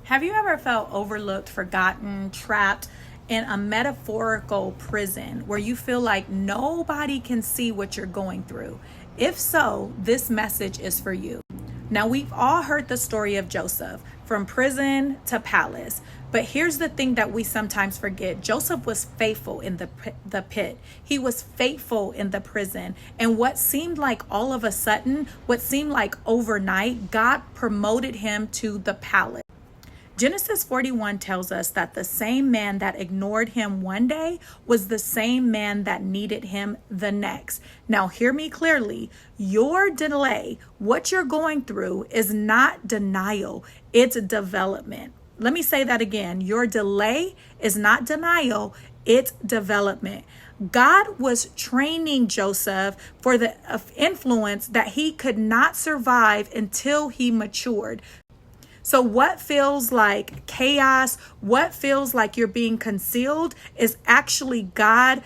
Have you ever felt overlooked, forgotten, trapped in a metaphorical prison where you feel like nobody can see what you're going through? If so, this message is for you. Now, we've all heard the story of Joseph from prison to palace. But here's the thing that we sometimes forget. Joseph was faithful in the pit. He was faithful in the prison. And what seemed like all of a sudden, what seemed like overnight, God promoted him to the palace. Genesis 41 tells us that the same man that ignored him one day was the same man that needed him the next. Now, hear me clearly. Your delay, what you're going through, is not denial, it's development. Let me say that again. Your delay is not denial, it's development. God was training Joseph for the influence that he could not survive until he matured. So what feels like chaos, what feels like you're being concealed, is actually God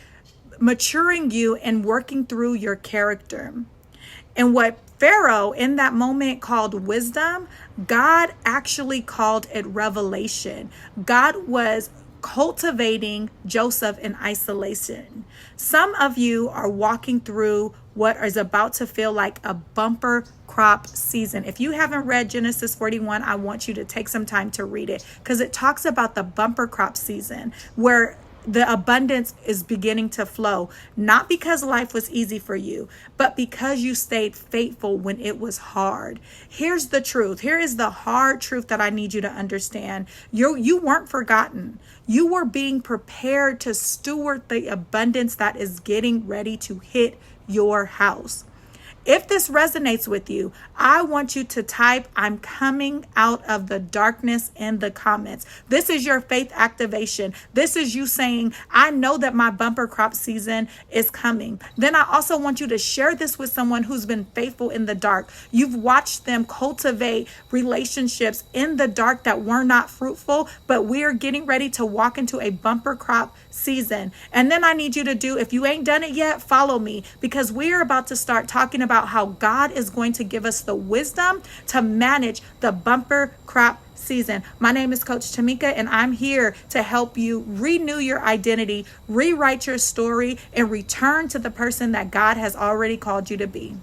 maturing you and working through your character. And what Pharaoh in that moment called wisdom, God actually called it revelation. God was cultivating Joseph in isolation. Some of you are walking through what is about to feel like a bumper crop season. If you haven't read Genesis 41, I want you to take some time to read it, because it talks about the bumper crop season where the abundance is beginning to flow, not because life was easy for you, but because you stayed faithful when it was hard. Here's the truth. Here is the hard truth that I need you to understand. You weren't forgotten. You were being prepared to steward the abundance that is getting ready to hit your house. If this resonates with you, I want you to type "I'm coming out of the darkness" in the comments. This is your faith activation. This is you saying, I know that my bumper crop season is coming. Then I also want you to share this with someone who's been faithful in the dark. You've watched them cultivate relationships in the dark that were not fruitful, but we're getting ready to walk into a bumper crop season. And then I need you to do, if you ain't done it yet, follow me, because we're about to start talking about how God is going to give us the wisdom to manage the bumper crop season. My name is Coach Tamika, and I'm here to help you renew your identity, rewrite your story, and return to the person that God has already called you to be.